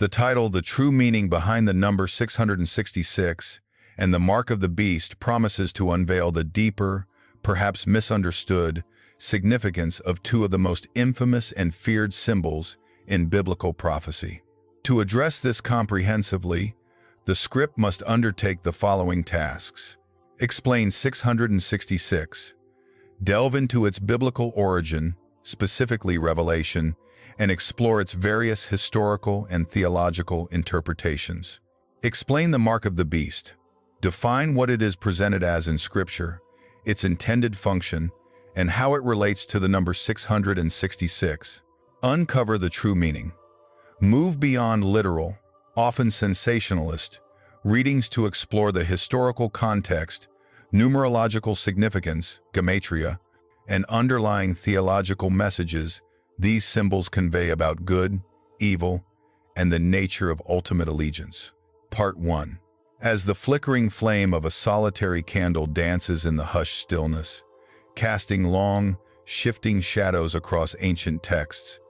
The title, The True Meaning Behind the Number 666 and the Mark of the Beast, promises to unveil the deeper, perhaps misunderstood, significance of two of the most infamous and feared symbols in biblical prophecy. To address this comprehensively, the script must undertake the following tasks. Explain 666. Delve into its biblical origin, specifically Revelation, and explore its various historical and theological interpretations. Explain the mark of the beast. Define what it is presented as in Scripture, its intended function, and how it relates to the number 666. Uncover the true meaning. Move beyond literal, often sensationalist, readings to explore the historical context, numerological significance, gematria, and underlying theological messages these symbols convey about good, evil, and the nature of ultimate allegiance. Part 1. As the flickering flame of a solitary candle dances in the hushed stillness, casting long, shifting shadows across ancient texts,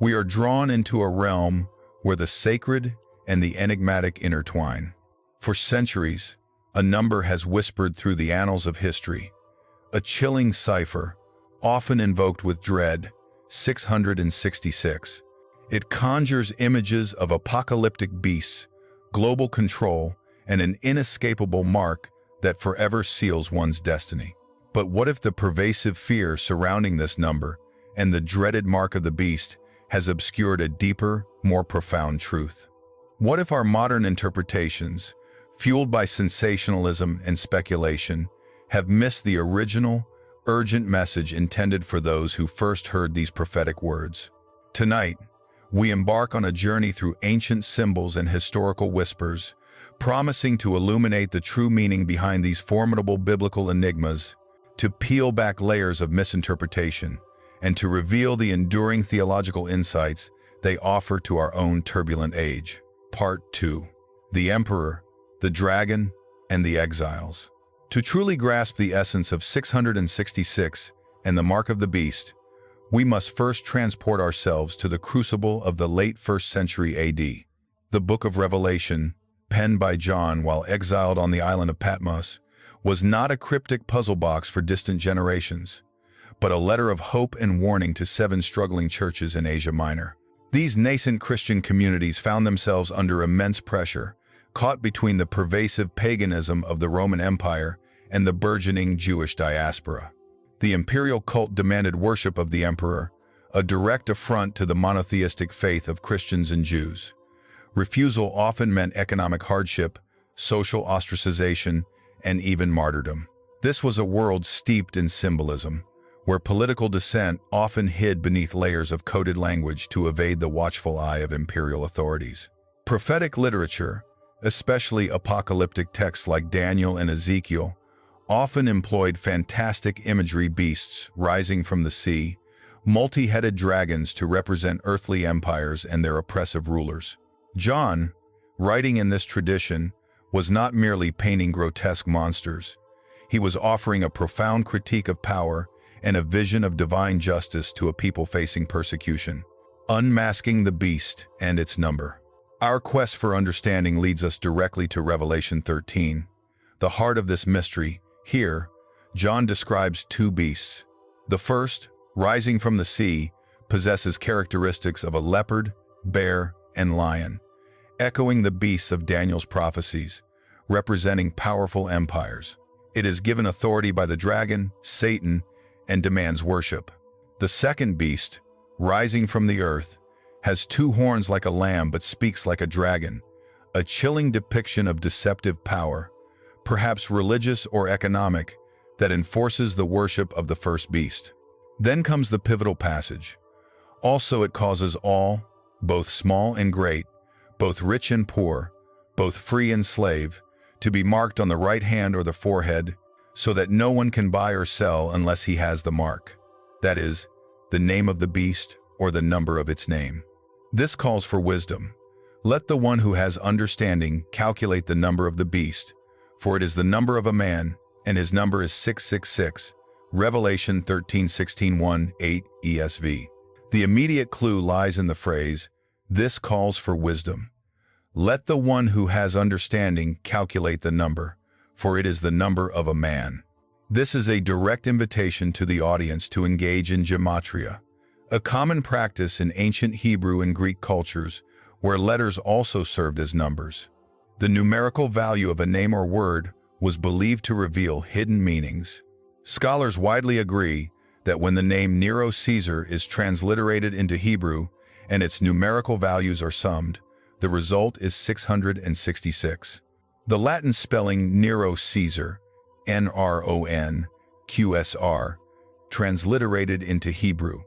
we are drawn into a realm where the sacred and the enigmatic intertwine. For centuries, a number has whispered through the annals of history, a chilling cipher, often invoked with dread, 666. It conjures images of apocalyptic beasts, global control, and an inescapable mark that forever seals one's destiny. But what if the pervasive fear surrounding this number and the dreaded mark of the beast has obscured a deeper, more profound truth? What if our modern interpretations, fueled by sensationalism and speculation, have missed the original, urgent message intended for those who first heard these prophetic words? Tonight, we embark on a journey through ancient symbols and historical whispers, promising to illuminate the true meaning behind these formidable biblical enigmas, to peel back layers of misinterpretation, and to reveal the enduring theological insights they offer to our own turbulent age. Part 2. The Emperor, the Dragon, and the Exiles. To truly grasp the essence of 666 and the mark of the beast, we must first transport ourselves to the crucible of the late 1st century AD. The Book of Revelation, penned by John while exiled on the island of Patmos, was not a cryptic puzzle box for distant generations, but a letter of hope and warning to 7 struggling churches in Asia Minor. These nascent Christian communities found themselves under immense pressure, caught between the pervasive paganism of the Roman Empire and the burgeoning Jewish diaspora. The imperial cult demanded worship of the emperor, a direct affront to the monotheistic faith of Christians and Jews. Refusal often meant economic hardship, social ostracization, and even martyrdom. This was a world steeped in symbolism, where political dissent often hid beneath layers of coded language to evade the watchful eye of imperial authorities. Prophetic literature, especially apocalyptic texts like Daniel and Ezekiel, often employed fantastic imagery: beasts rising from the sea, multi-headed dragons to represent earthly empires and their oppressive rulers. John, writing in this tradition, was not merely painting grotesque monsters. He was offering a profound critique of power and a vision of divine justice to a people facing persecution. Unmasking the beast and its number. Our quest for understanding leads us directly to Revelation 13, the heart of this mystery. Here, John describes 2 beasts. The first, rising from the sea, possesses characteristics of a leopard, bear, and lion, echoing the beasts of Daniel's prophecies, representing powerful empires. It is given authority by the dragon, Satan, and demands worship. The second beast, rising from the earth, has 2 horns like a lamb but speaks like a dragon, a chilling depiction of deceptive power, perhaps religious or economic, that enforces the worship of the first beast. Then comes the pivotal passage. Also it causes all, both small and great, both rich and poor, both free and slave, to be marked on the right hand or the forehead, so that no one can buy or sell unless he has the mark, that is, the name of the beast or the number of its name. This calls for wisdom. Let the one who has understanding calculate the number of the beast, for it is the number of a man, and his number is 666, Revelation 13:16-1-8 ESV. The immediate clue lies in the phrase, "This calls for wisdom." Let the one who has understanding calculate the number, for it is the number of a man. This is a direct invitation to the audience to engage in gematria, a common practice in ancient Hebrew and Greek cultures where letters also served as numbers. The numerical value of a name or word was believed to reveal hidden meanings. Scholars widely agree that when the name Nero Caesar is transliterated into Hebrew and its numerical values are summed, the result is 666. The Latin spelling Nero Caesar, N-R-O-N-Q-S-R, transliterated into Hebrew,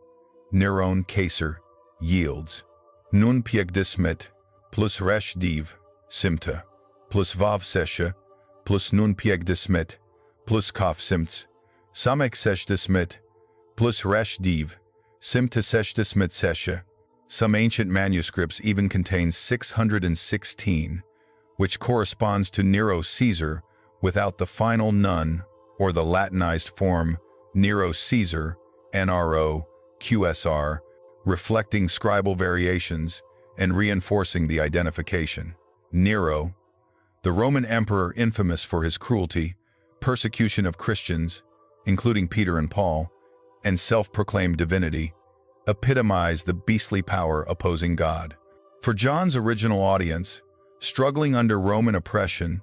Neron Caesar, yields Nun piegdismet plus resh div, simta, plus vav sesha, plus nun piegdismet, plus kaf simts, samek seshdismet, plus resh div, simta seshdismet sesha. Some ancient manuscripts even contain 616, which corresponds to Nero Caesar without the final nun or the Latinized form Nero Caesar, N-R-O-Q-S-R, reflecting scribal variations and reinforcing the identification. Nero, the Roman emperor infamous for his cruelty, persecution of Christians, including Peter and Paul, and self-proclaimed divinity, epitomized the beastly power opposing God. For John's original audience, struggling under Roman oppression,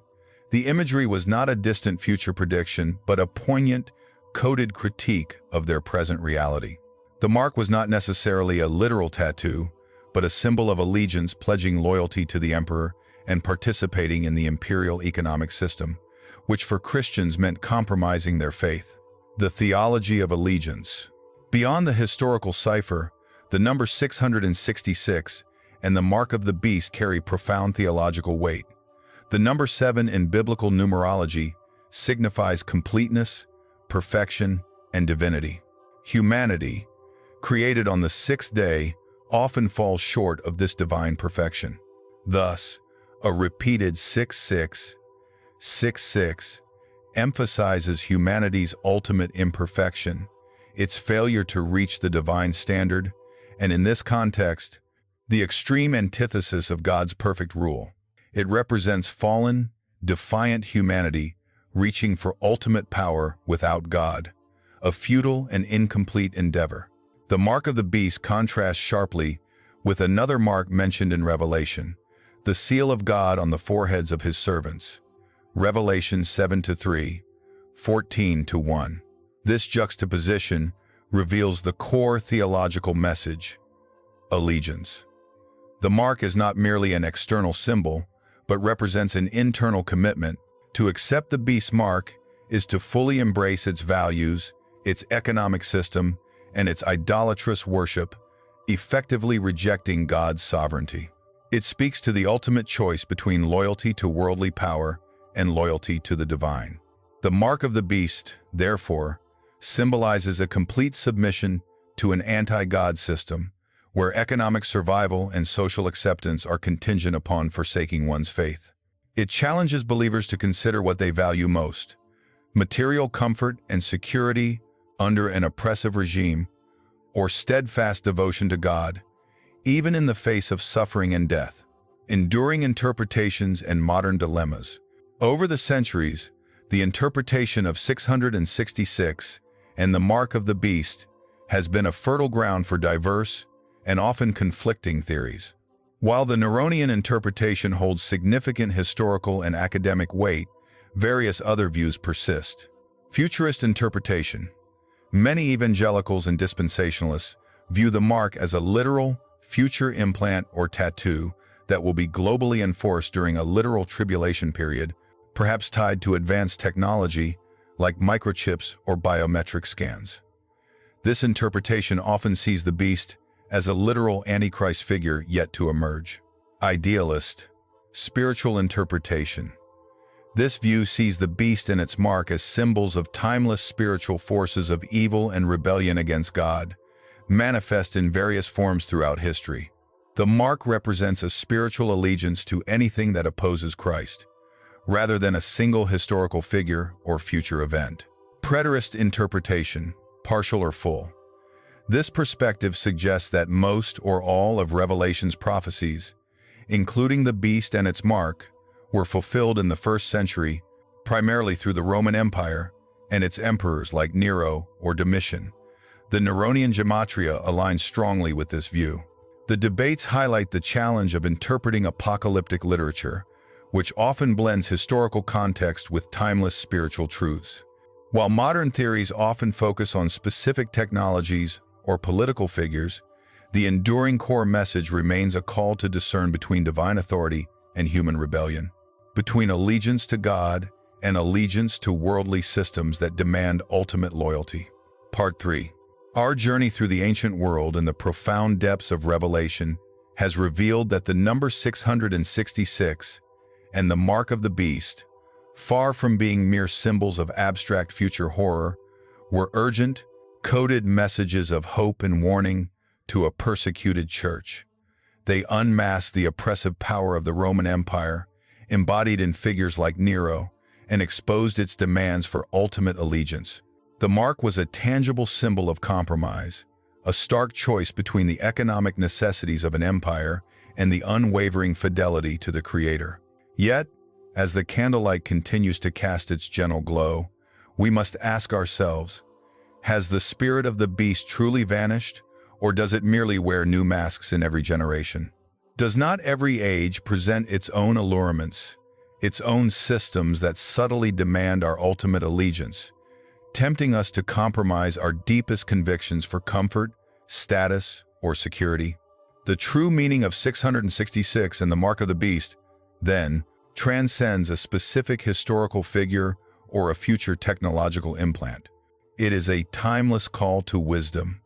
the imagery was not a distant future prediction, but a poignant, coded critique of their present reality. The mark was not necessarily a literal tattoo, but a symbol of allegiance pledging loyalty to the emperor and participating in the imperial economic system, which for Christians meant compromising their faith. The theology of allegiance. Beyond the historical cipher, the number 666 and the mark of the beast carry profound theological weight. The number 7 in biblical numerology signifies completeness, perfection, and divinity. Humanity, created on the sixth day, often falls short of this divine perfection. Thus, a repeated 6666 emphasizes humanity's ultimate imperfection, its failure to reach the divine standard, and in this context, the extreme antithesis of God's perfect rule. It represents fallen, defiant humanity reaching for ultimate power without God, a futile and incomplete endeavor. The mark of the beast contrasts sharply with another mark mentioned in Revelation, the seal of God on the foreheads of his servants. Revelation 7-3, 14-1. This juxtaposition reveals the core theological message: allegiance. The mark is not merely an external symbol, but represents an internal commitment. To accept the beast's mark is to fully embrace its values, its economic system, and its idolatrous worship, effectively rejecting God's sovereignty. It speaks to the ultimate choice between loyalty to worldly power and loyalty to the divine. The mark of the beast, therefore, symbolizes a complete submission to an anti-God system, where economic survival and social acceptance are contingent upon forsaking one's faith. It challenges believers to consider what they value most: material comfort and security under an oppressive regime, or steadfast devotion to God, even in the face of suffering and death. Enduring interpretations and modern dilemmas. Over the centuries, the interpretation of 666 and the mark of the beast has been a fertile ground for diverse and often conflicting theories. While the Neronian interpretation holds significant historical and academic weight, various other views persist. Futurist interpretation. Many evangelicals and dispensationalists view the mark as a literal, future implant or tattoo that will be globally enforced during a literal tribulation period, perhaps tied to advanced technology like microchips or biometric scans. This interpretation often sees the beast as a literal Antichrist figure yet to emerge. Idealist. Spiritual interpretation. This view sees the beast and its mark as symbols of timeless spiritual forces of evil and rebellion against God, manifest in various forms throughout history. The mark represents a spiritual allegiance to anything that opposes Christ, rather than a single historical figure or future event. Preterist interpretation, partial or full. This perspective suggests that most or all of Revelation's prophecies, including the beast and its mark, were fulfilled in the 1st century, primarily through the Roman Empire and its emperors like Nero or Domitian. The Neronian gematria aligns strongly with this view. The debates highlight the challenge of interpreting apocalyptic literature, which often blends historical context with timeless spiritual truths. While modern theories often focus on specific technologies or political figures, the enduring core message remains a call to discern between divine authority and human rebellion, between allegiance to God and allegiance to worldly systems that demand ultimate loyalty. Part 3. Our journey through the ancient world and the profound depths of revelation has revealed that the number 666 and the mark of the beast, far from being mere symbols of abstract future horror, were urgent, coded messages of hope and warning to a persecuted church. They unmasked the oppressive power of the Roman Empire, embodied in figures like Nero, and exposed its demands for ultimate allegiance. The mark was a tangible symbol of compromise, a stark choice between the economic necessities of an empire and the unwavering fidelity to the Creator. Yet, as the candlelight continues to cast its gentle glow, we must ask ourselves, has the spirit of the beast truly vanished, or does it merely wear new masks in every generation? Does not every age present its own allurements, its own systems that subtly demand our ultimate allegiance, tempting us to compromise our deepest convictions for comfort, status, or security? The true meaning of 666 and the mark of the beast, then, transcends a specific historical figure or a future technological implant. It is a timeless call to wisdom,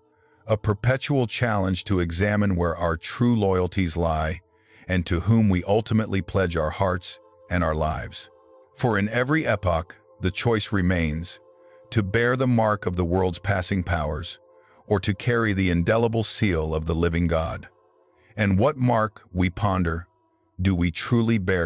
a perpetual challenge to examine where our true loyalties lie and to whom we ultimately pledge our hearts and our lives. For in every epoch, the choice remains to bear the mark of the world's passing powers or to carry the indelible seal of the living God. And what mark, we ponder, do we truly bear today?